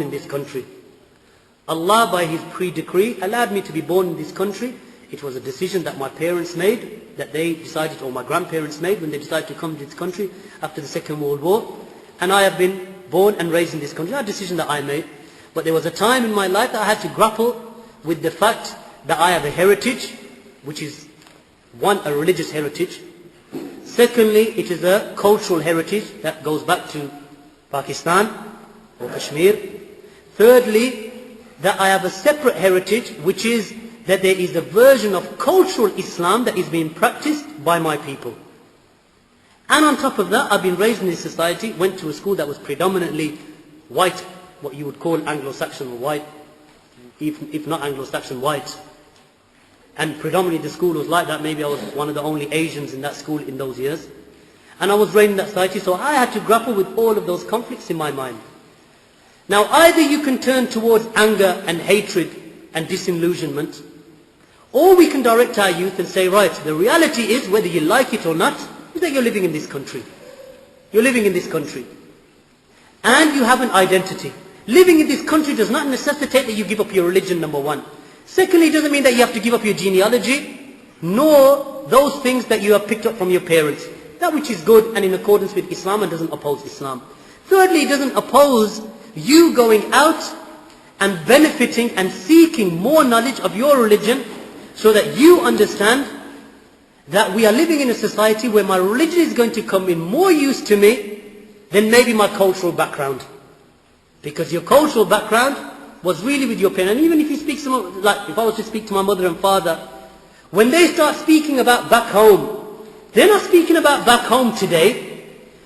in this country. Allah, by His pre-decree, allowed me to be born in this country. It was a decision that my parents made, that they decided, or my grandparents made when they decided to come to this country after the Second World War. And I have been born and raised in this country. Not a decision that I made. But there was a time in my life that I had to grapple with the fact that I have a heritage, which is, one, a religious heritage. Secondly, it is a cultural heritage that goes back to Pakistan or Kashmir. Thirdly, that I have a separate heritage, which is that there is a version of cultural Islam that is being practiced by my people. And on top of that, I've been raised in this society, went to a school that was predominantly white, what you would call Anglo-Saxon or white, if not Anglo-Saxon, white. And predominantly the school was like that. Maybe I was one of the only Asians in that school in those years. And I was raised in that society, so I had to grapple with all of those conflicts in my mind. Now, either you can turn towards anger and hatred and disillusionment, or we can direct our youth and say, right, the reality is, whether you like it or not, is that you're living in this country. You're living in this country. And you have an identity. Living in this country does not necessitate that you give up your religion, number one. Secondly, it doesn't mean that you have to give up your genealogy, nor those things that you have picked up from your parents. That which is good and in accordance with Islam and doesn't oppose Islam. Thirdly, it doesn't oppose you going out and benefiting and seeking more knowledge of your religion so that you understand that we are living in a society where my religion is going to come in more use to me than maybe my cultural background. Because your cultural background was really with your parents. And even if you speak to, like if I was to speak to my mother and father, when they start speaking about back home, they're not speaking about back home today.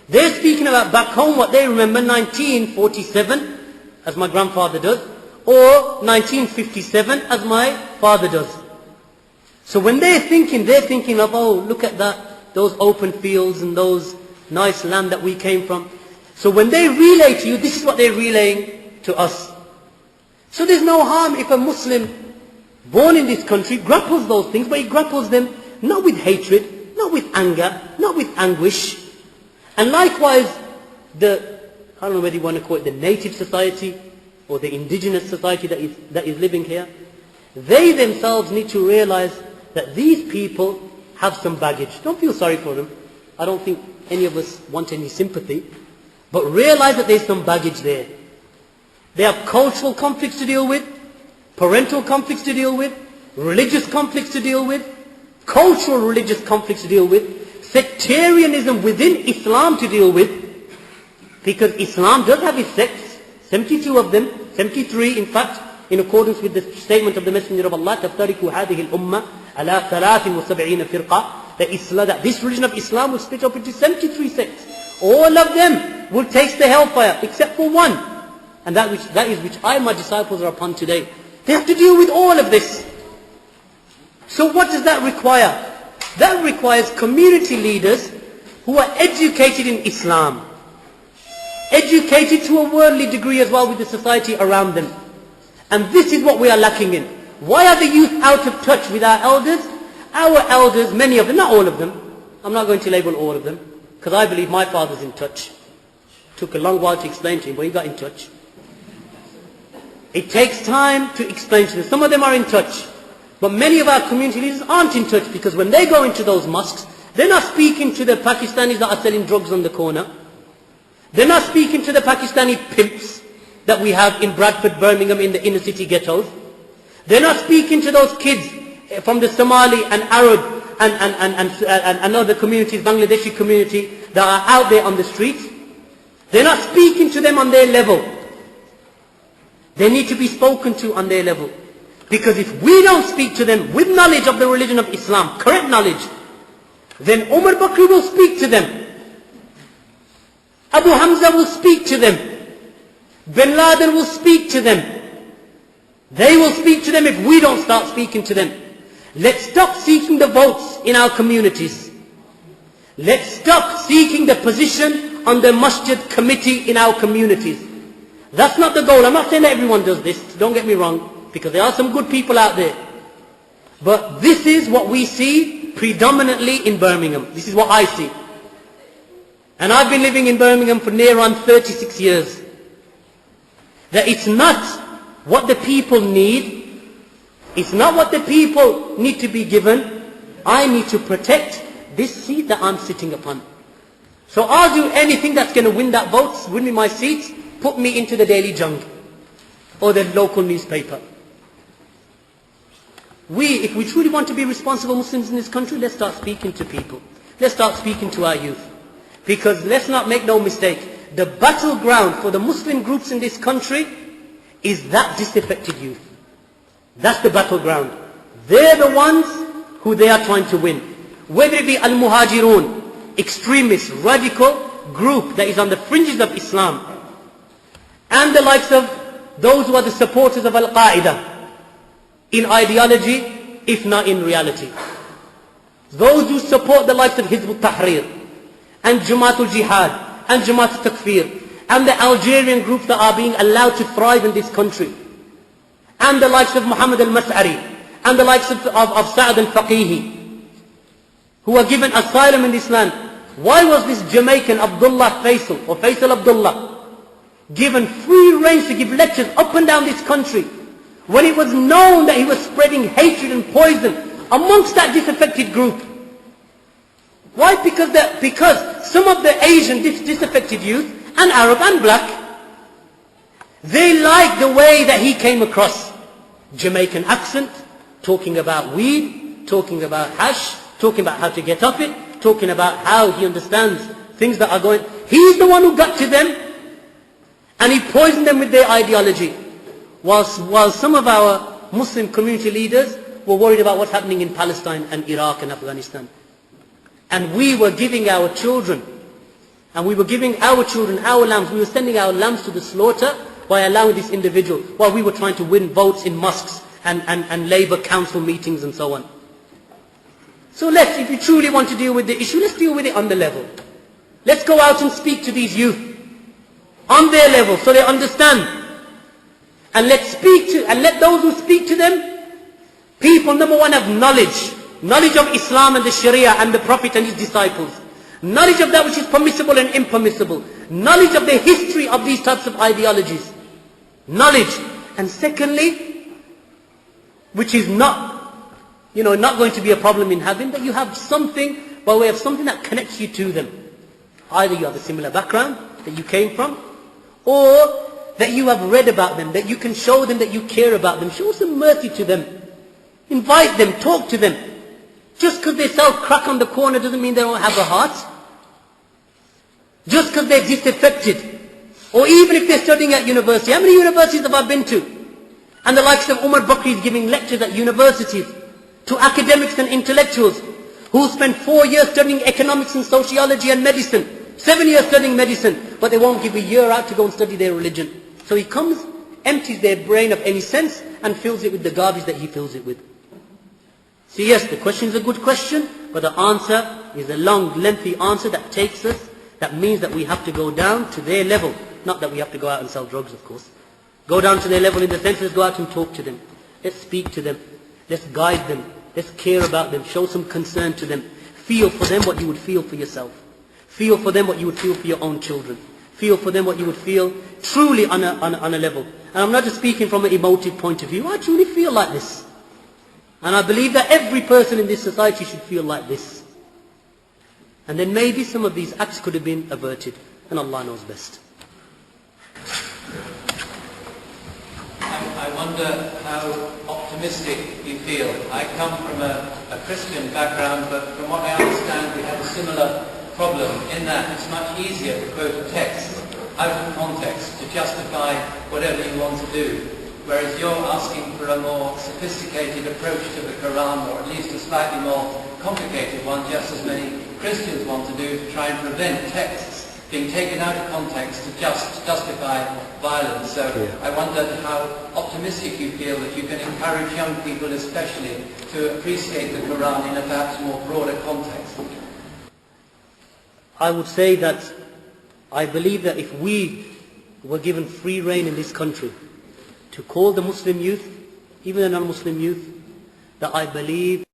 They're speaking about back home what they remember, 1947, as my grandfather does, or 1957, as my father does. So when they're thinking of, oh, look at that, those open fields and those nice land that we came from. So when they relay to you, this is what they're relaying to us. So there's no harm if a Muslim born in this country grapples those things, but he grapples them not with hatred, not with anger, not with anguish. And likewise, I don't know whether you want to call it the native society or the indigenous society that is living here, they themselves need to realize that these people have some baggage. Don't feel sorry for them. I don't think any of us want any sympathy. But realize that there's some baggage there. They have cultural conflicts to deal with, parental conflicts to deal with, religious conflicts to deal with, cultural religious conflicts to deal with, sectarianism within Islam to deal with, because Islam does have its sects, 72 of them, 73 in fact, in accordance with the statement of the Messenger of Allah, تَفْتَرِكُ هَذِهِ الْأُمَّةِ عَلَى 73 فِرْقَةٍ, that this religion of Islam will split up into 73 sects. All of them will taste the hellfire, except for one. And that is which I and my disciples are upon today. They have to deal with all of this. So what does that require? That requires community leaders who are educated in Islam. Educated to a worldly degree as well with the society around them. And this is what we are lacking in. Why are the youth out of touch with our elders? Our elders, many of them, not all of them. I'm not going to label all of them, because I believe my father's in touch. Took a long while to explain to him, but he got in touch. It takes time to explain to them. Some of them are in touch. But many of our community leaders aren't in touch, because when they go into those mosques, they're not speaking to the Pakistanis that are selling drugs on the corner. They're not speaking to the Pakistani pimps that we have in Bradford, Birmingham, in the inner city ghettos. They're not speaking to those kids from the Somali and Arab and other communities, Bangladeshi community, that are out there on the streets. They're not speaking to them on their level. They need to be spoken to on their level. Because if we don't speak to them with knowledge of the religion of Islam, correct knowledge, then Umar Bakri will speak to them. Abu Hamza will speak to them. Bin Laden will speak to them. They will speak to them if we don't start speaking to them. Let's stop seeking the votes in our communities. Let's stop seeking the position on the masjid committee in our communities. That's not the goal. I'm not saying that everyone does this, don't get me wrong, because there are some good people out there. But this is what we see predominantly in Birmingham. This is what I see. And I've been living in Birmingham for near on 36 years. that it's not what the people need, it's not what the people need to be given. I need to protect this seat that I'm sitting upon. So I'll do anything that's going to win that vote, win me my seat, put me into the Daily Jung or the local newspaper. If we truly want to be responsible Muslims in this country, let's start speaking to people. Let's start speaking to our youth. Because let's not make no mistake, the battleground for the Muslim groups in this country is that disaffected youth. That's the battleground. They're the ones who they are trying to win. Whether it be al-muhajirun, extremist, radical group that is on the fringes of Islam, and the likes of those who are the supporters of Al-Qaeda, in ideology, if not in reality. Those who support the likes of Hizb ut-Tahrir, and Jamaat al-Jihad, and Jamaat al-Takfir, and the Algerian groups that are being allowed to thrive in this country, and the likes of Muhammad al-Mas'ari, and the likes of Sa'ad al-Faqihi, who are given asylum in this land. Why was this Jamaican Abdullah Faisal, or Faisal Abdullah, given free rein to give lectures up and down this country, when it was known that he was spreading hatred and poison amongst that disaffected group? Why? Because some of the Asian disaffected youth, and Arab and black, they liked the way that he came across. Jamaican accent, talking about weed, talking about hash, talking about how to get off it, talking about how he understands things that are going. He's the one who got to them, and he poisoned them with their ideology. While some of our Muslim community leaders were worried about what's happening in Palestine and Iraq and Afghanistan. And we were giving our children, our lambs, we were sending our lambs to the slaughter by allowing this individual, while we were trying to win votes in mosques and Labour council meetings and so on. So if we truly want to deal with the issue, let's deal with it on the level. Let's go out and speak to these youth on their level so they understand. And let those who speak to them, people, number one, have knowledge of Islam and the Sharia and the Prophet and his disciples. Knowledge of that which is permissible and impermissible. Knowledge of the history of these types of ideologies. Knowledge. And secondly, which is not going to be a problem in having, that you have something, by way of something that connects you to them. Either you have a similar background that you came from, or that you have read about them, that you can show them that you care about them. Show some mercy to them. Invite them, talk to them. Just because they sell crack on the corner doesn't mean they don't have a heart. Just because they're disaffected. Or even if they're studying at university. How many universities have I been to? And the likes of Umar Bakri is giving lectures at universities to academics and intellectuals who spend 4 years studying economics and sociology and medicine, 7 years studying medicine, but they won't give a year out to go and study their religion. So he comes, empties their brain of any sense, and fills it with the garbage that he fills it with. So yes, the question is a good question, but the answer is a long, lengthy answer that takes us, that means that we have to go down to their level. Not that we have to go out and sell drugs, of course. Go down to their level in the sense, let's go out and talk to them. Let's speak to them. Let's guide them. Let's care about them. Show some concern to them. Feel for them what you would feel for yourself. Feel for them what you would feel for your own children. Feel for them what you would feel truly on a level. And I'm not just speaking from an emotive point of view. I truly feel like this. And I believe that every person in this society should feel like this. And then maybe some of these acts could have been averted. And Allah knows best. I wonder how optimistic you feel. I come from a Christian background, but from what I understand we have a similar problem in that it's much easier to quote a text out of context to justify whatever you want to do, whereas you're asking for a more sophisticated approach to the Quran, or at least a slightly more complicated one, just as many Christians want to do, to try and prevent texts being taken out of context to justify violence. So I wondered how optimistic you feel that you can encourage young people especially to appreciate the Quran in a perhaps more broader context. I would say that I believe that if we were given free rein in this country to call the Muslim youth, even the non-Muslim youth, that I believe